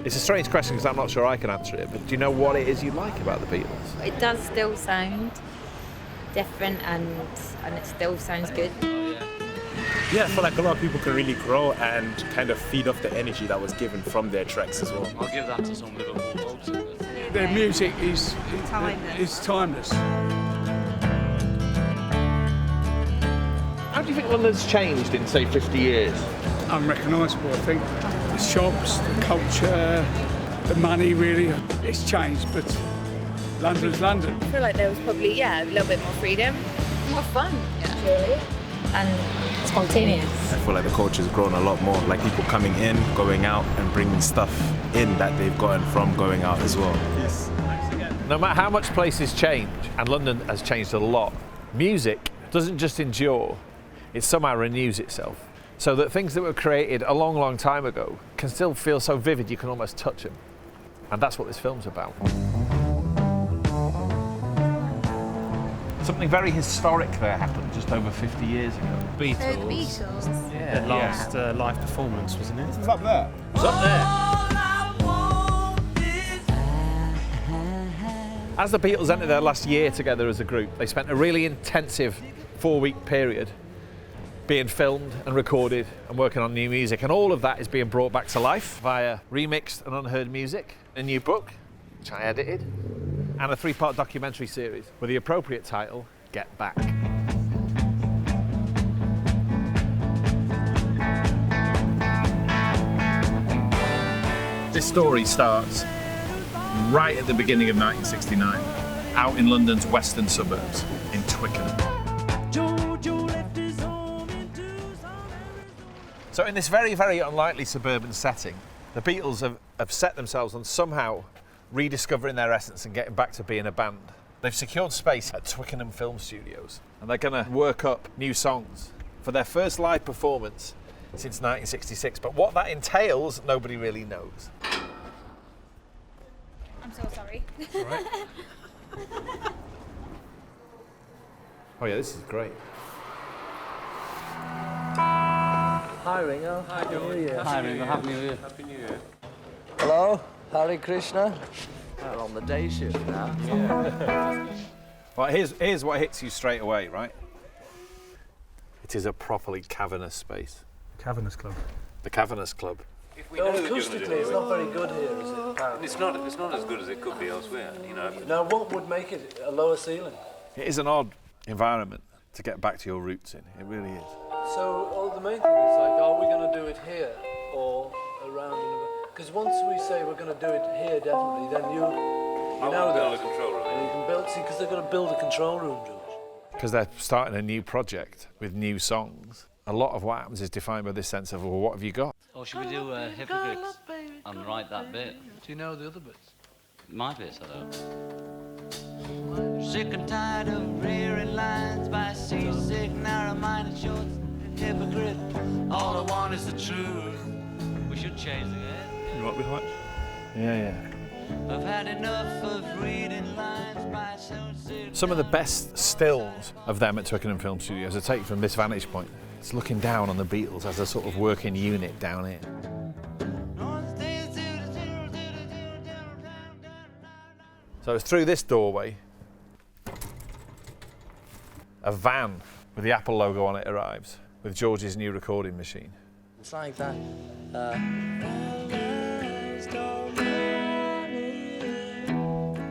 It's a strange question because I'm not sure I can answer it, but do you know what it is you like about the Beatles? It does still sound different and it still sounds good. Yeah, I feel like a lot of people can really grow and kind of feed off the energy that was given from their tracks as well. I'll give that to some Liverpool folks. Their music is timeless. How do you think London's changed in, say, 50 years? Unrecognisable, I think. The shops, the culture, the money, really, it's changed, but London's London. I feel like there was probably, a little bit more freedom, more fun, actually, and spontaneous. I feel like the culture's grown a lot more, like people coming in, going out and bringing stuff in that they've gotten from going out as well. Yes. No matter how much places change, and London has changed a lot, music doesn't just endure, it somehow renews itself. So that things that were created a long, long time ago can still feel so vivid you can almost touch them. And that's what this film's about. Something very historic there happened just over 50 years ago. Beatles. Yeah. Their last live performance, wasn't it? It's up there. It's up there. As the Beatles entered their last year together as a group, they spent a really intensive 4-week period being filmed and recorded and working on new music, and all of that is being brought back to life via remixed and unheard music, a new book, which I edited, and a 3-part documentary series with the appropriate title, Get Back. This story starts right at the beginning of 1969, out in London's western suburbs, in Twickenham. So in this very, very unlikely suburban setting, the Beatles have set themselves on somehow rediscovering their essence and getting back to being a band. They've secured space at Twickenham Film Studios, and they're going to work up new songs for their first live performance since 1966. But what that entails, nobody really knows. I'm so sorry. All right. Oh yeah, this is great. Hi Ringo. Happy New Year. Hi, Ringo. Happy New Year. Happy New Year. Hello, Hare Krishna. We're on the day shift now. Yeah. Well, here's what hits you straight away, right? It is a properly cavernous space. Cavernous Club. The Cavernous Club. Well, acoustically, it's not very good here, is it? Apparently. It's not as good as it could be elsewhere, you know. Now, what would make it a lower ceiling? It is an odd environment to get back to your roots in. It really is. So, the main thing is, like, are we going to do it here or around? Because once we say we're going to do it here, definitely, then you know that. Build a control room. And you can build, because they're going to build a control room, George. Because they're starting a new project with new songs. A lot of what happens is defined by this sense of, well, what have you got? Or should we do Hypocrites and write that bit? Do you know the other bits? My bits, I don't. Sick and tired of rearing lines by seasick, narrow-minded shorts, hypocrite. All I want is the truth. We should change the game. You know what we like? Yeah. I've had enough of reading lines by so-and-so. Some of the best stills of them at Twickenham Film Studios are taken from this vantage point. It's looking down on the Beatles as a sort of working unit down here. So it's through this doorway, a van with the Apple logo on it arrives, with George's new recording machine. It's like that.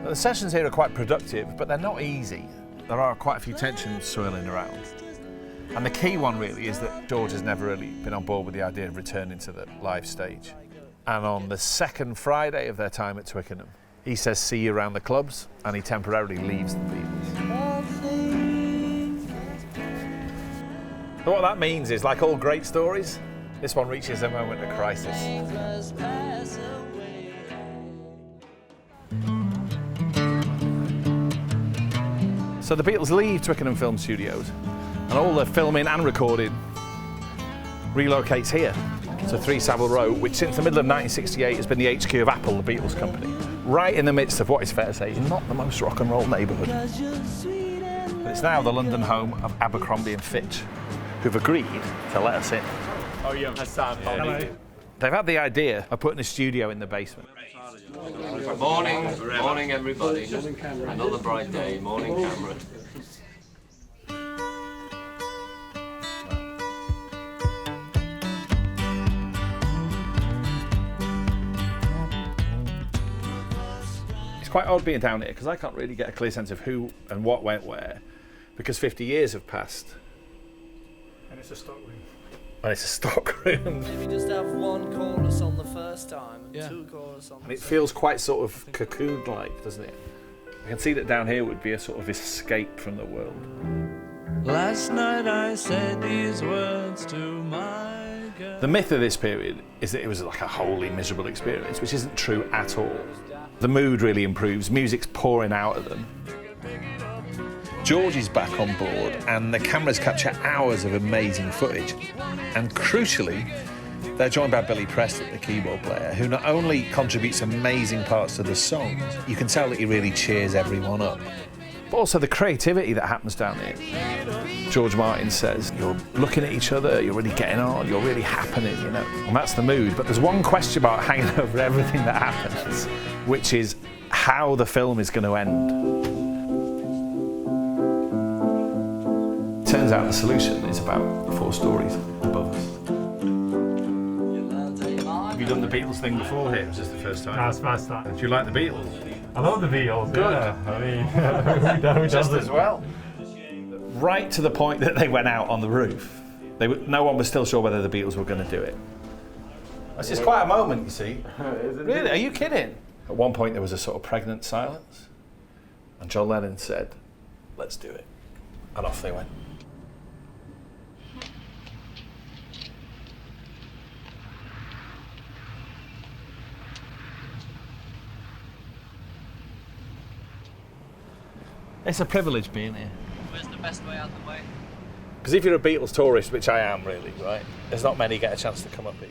The sessions here are quite productive, but they're not easy. There are quite a few tensions swirling around. And the key one really is that George has never really been on board with the idea of returning to the live stage. And on the second Friday of their time at Twickenham, he says see you around the clubs, and he temporarily leaves the Beatles. But what that means is, like all great stories, this one reaches a moment of crisis. So the Beatles leave Twickenham Film Studios, and all the filming and recording relocates here to 3 Savile Row, which since the middle of 1968 has been the HQ of Apple, the Beatles company, right in the midst of what is fair to say is not the most rock and roll neighbourhood. But it's now the London home of Abercrombie and Fitch, who've agreed to let us in. Oh, yeah, Hassan. Hello. They've had the idea of putting a studio in the basement. Morning everybody. Another bright day. Morning, Cameron. It's quite odd being down here because I can't really get a clear sense of who and what went where because 50 years have passed. And it's a stock room. And it's a stock room. Maybe just have one chorus on the first time and two choruses on And it feels quite sort of cocoon-like, doesn't it? I can see that down here would be a sort of escape from the world. Last night I said these words to my girl. The myth of this period is that it was like a wholly miserable experience, which isn't true at all. The mood really improves, music's pouring out of them. George is back on board and the cameras capture hours of amazing footage. And crucially, they're joined by Billy Preston, the keyboard player, who not only contributes amazing parts to the songs, you can tell that he really cheers everyone up. But also the creativity that happens down here. George Martin says, you're looking at each other, you're really getting on, you're really happening, you know. And that's the mood. But there's one question about hanging over everything that happens, which is how the film is going to end. Turns out the solution is about 4 stories above us. Have you done the Beatles thing before here? Was this the first time? That's first time. Do you like the Beatles? I love the Beatles. Good. Yeah. I mean, who Just doesn't? as well. Right to the point that they went out on the roof. No one was still sure whether the Beatles were going to do it. That's just quite a moment, you see. Really? Are you kidding? At one point there was a sort of pregnant silence, and John Lennon said, "Let's do it," and off they went. It's a privilege being here. Where's the best way out the way? Because if you're a Beatles tourist, which I am really, right, there's not many get a chance to come up here.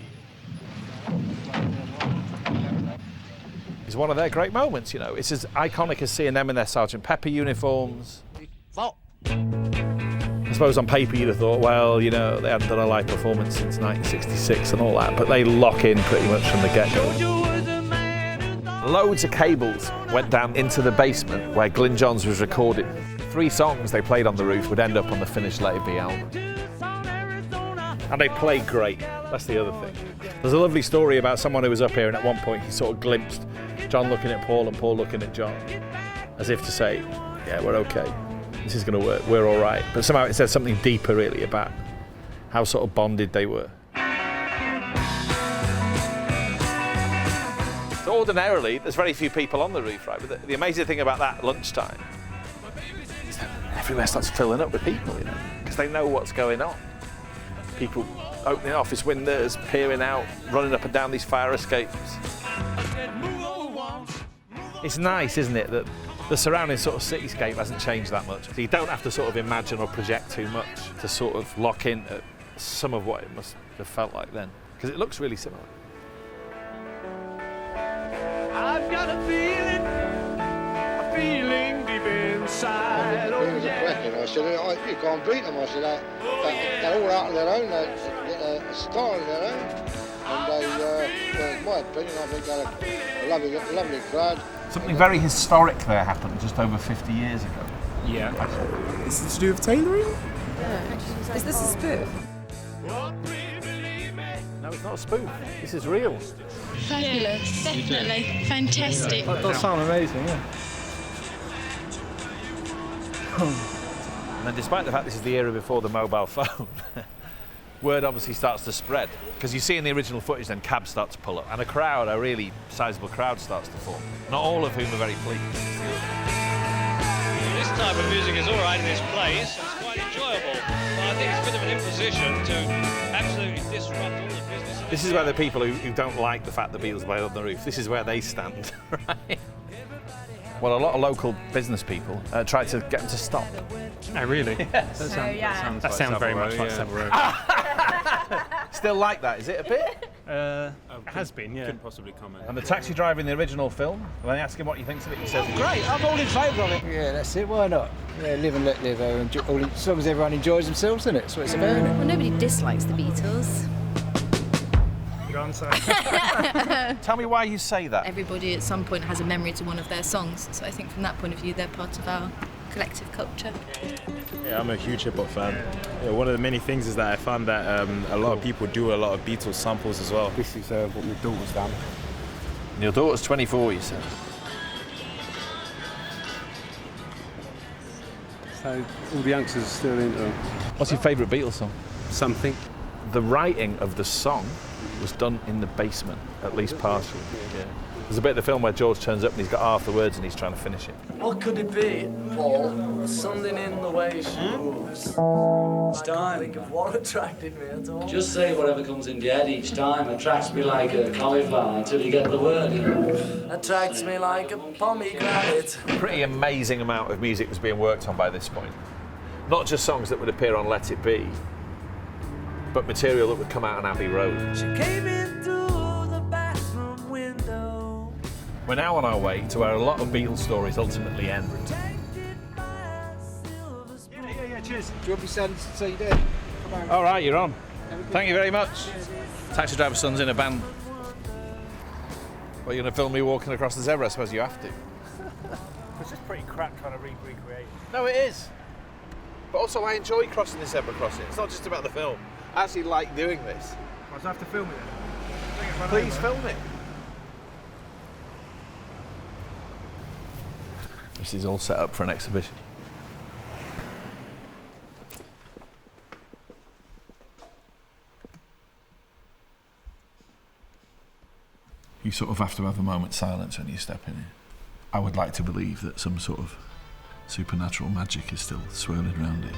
It's one of their great moments, you know. It's as iconic as seeing them in their Sgt. Pepper uniforms. I suppose on paper you'd have thought, well, you know, they hadn't done a live performance since 1966 and all that, but they lock in pretty much from the get-go. Loads of cables went down into the basement where Glyn Johns was recorded. 3 songs they played on the roof would end up on the finished Let It Be album. And they played great, that's the other thing. There's a lovely story about someone who was up here and at one point he sort of glimpsed John looking at Paul and Paul looking at John, as if to say, yeah, we're okay, this is going to work, we're all right. But somehow it said something deeper really about how sort of bonded they were. So ordinarily, there's very few people on the roof, right? But the amazing thing about that lunchtime is that everywhere starts filling up with people, you know, because they know what's going on. People opening office windows, peering out, running up and down these fire escapes. It's nice, isn't it, that the surrounding sort of cityscape hasn't changed that much. So you don't have to sort of imagine or project too much to sort of lock in at some of what it must have felt like then, because it looks really similar. I've got a feeling deep inside. Oh, yeah. I said, you can't beat them. I said, they're all out on their own. They get a style of their own. And they, well, in my opinion, I think they're a lovely crowd. Something very historic there happened just over 50 years ago. Yeah. Is it to do with tailoring? Is this a spoof? No, it's not a spoof. This is real. Fabulous, definitely. Fantastic. That does sound amazing, yeah. And then despite the fact this is the era before the mobile phone, word obviously starts to spread. Because you see in the original footage then cabs start to pull up and a really sizable crowd starts to form. Not all of whom are very pleased. This type of music is all right in this place, it's quite enjoyable, but I think it's a bit of an imposition to absolutely disrupt all the business. This is where the people who don't like the fact the Beatles play on the roof, this is where they stand, right? Well, a lot of local business people tried to get them to stop. Oh, really? Yes. That sounds very much like Savile Row. Still like that, is it a bit? It has been, yeah. Couldn't possibly comment. And the taxi driver in the original film, when they ask him what he thinks of it, he says, Great, I'm all in favour of it. Yeah, that's it. Why not? Yeah, live and let live. As long as everyone enjoys themselves, isn't it? That's what it's about, isn't it? Well, nobody dislikes the Beatles. Good answer. Tell me why you say that. Everybody at some point has a memory to one of their songs, so I think from that point of view they're part of our collective culture. Yeah, I'm a huge hip hop fan. Yeah, one of the many things is that I found that a lot of people do a lot of Beatles samples as well. This is what my daughter's done. And your daughter's 24, you said. So all the youngsters are still into them. What's your favourite Beatles song? Something. The writing of the song was done in the basement, at least partially. Yeah. There's a bit of the film where George turns up and he's got half the words and he's trying to finish it. What could it be, Paul? Something in the way she moves. I can't think of what attracted me at all. Just say whatever comes in your head each time. Attracts me like a cauliflower until you get the word, you know. Attracts me like a pomegranate. Pretty amazing amount of music was being worked on by this point. Not just songs that would appear on Let It Be, but material that would come out on Abbey Road. She came in through the bathroom window. We're now on our way to where a lot of Beatles stories ultimately end. Yeah, cheers. Do you want me to say you did? Come on. All right, you're on. Thank you very much. Taxi driver's son's in a band. Well, you're going to film me walking across the zebra? I suppose you have to. It's just pretty crap trying to recreate. No, it is. But also, I enjoy crossing the zebra crossing. It's not just about the film. I actually like doing this. I'll have to film it then. Please film it. This is all set up for an exhibition. You sort of have to have a moment's silence when you step in here. I would like to believe that some sort of supernatural magic is still swirling around it.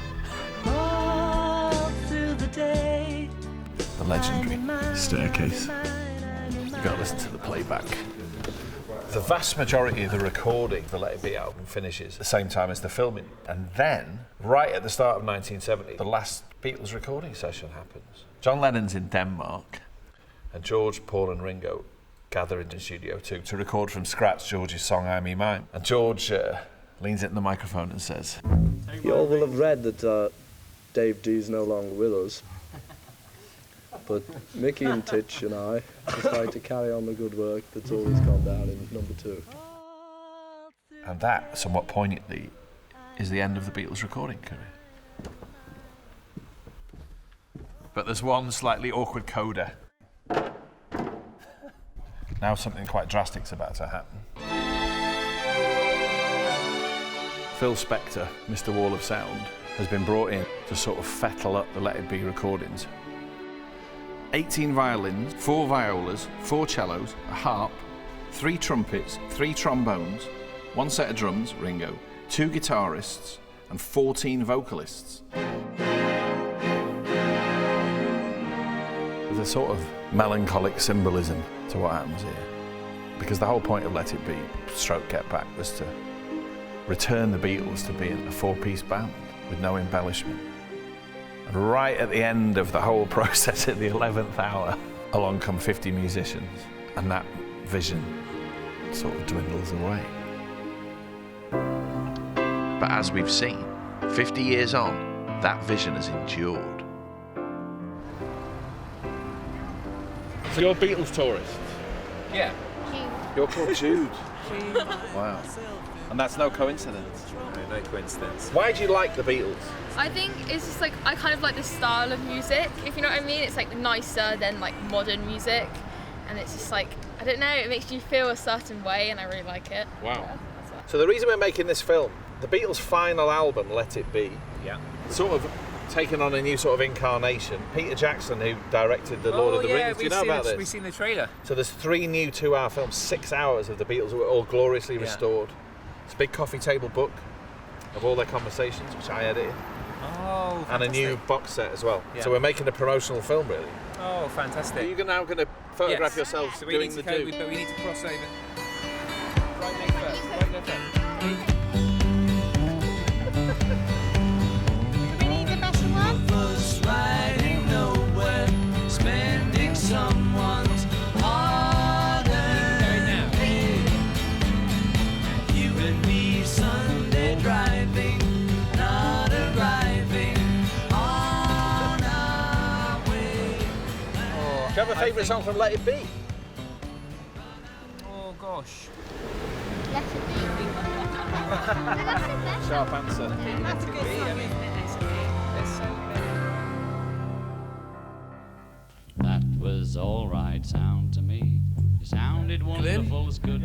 The legendary staircase. You've got to listen to the playback. The vast majority of the recording, the Let It Be album, finishes at the same time as the filming. And then, right at the start of 1970, the last Beatles recording session happens. John Lennon's in Denmark, and George, Paul and Ringo gather in Studio 2 to record from scratch George's song I Me Mine. And George leans into the microphone and says, You all will have read that Dave D's no longer with us. But Mickey and Titch and I decide to carry on the good work that's always gone down in number 2. and that, somewhat poignantly, is the end of the Beatles' recording career. But there's one slightly awkward coda. Now something quite drastic's about to happen. Phil Spector, Mr. Wall of Sound, has been brought in to sort of fettle up the Let It Be recordings. 18 violins, 4 violas, 4 cellos, a harp, 3 trumpets, 3 trombones, 1 set of drums, Ringo, 2 guitarists, and 14 vocalists. There's a sort of melancholic symbolism to what happens here. Because the whole point of Let It Be, stroke Get Back, was to return the Beatles to being a 4-piece band with no embellishment. And right at the end of the whole process, at the 11th hour, along come 50 musicians, and that vision sort of dwindles away. But as we've seen, 50 years on, that vision has endured. So you're a Beatles tourist? Yeah. You're called Jude. Wow. And that's no coincidence? No coincidence. Why do you like the Beatles? I think it's just like, I kind of like the style of music, if you know what I mean. It's like nicer than like modern music. And it's just like, I don't know, it makes you feel a certain way and I really like it. Wow. Yeah, So the reason we're making this film, the Beatles' final album, Let It Be, sort of taken on a new sort of incarnation. Peter Jackson, who directed The Lord of the Rings, do you know about this? We've seen the trailer. So there's 3 new 2-hour films, 6 hours of the Beatles were all gloriously restored. It's a big coffee table book of all their conversations, which I edited. Oh, and a new box set as well. Yeah. So we're making a promotional film, really. Oh, fantastic. Are you now going to photograph yourselves so we doing need the to do? But we need to cross over. Right leg first. Right leg first. Riding nowhere, spending someone's hard-earned pay. You and me Sunday driving, not arriving on our way. you have a favourite song from Let It Be? Oh gosh. Let it be. Sharp answer. That's a good song, isn't it? It's so good. That was all right sound to me. It sounded wonderful, as good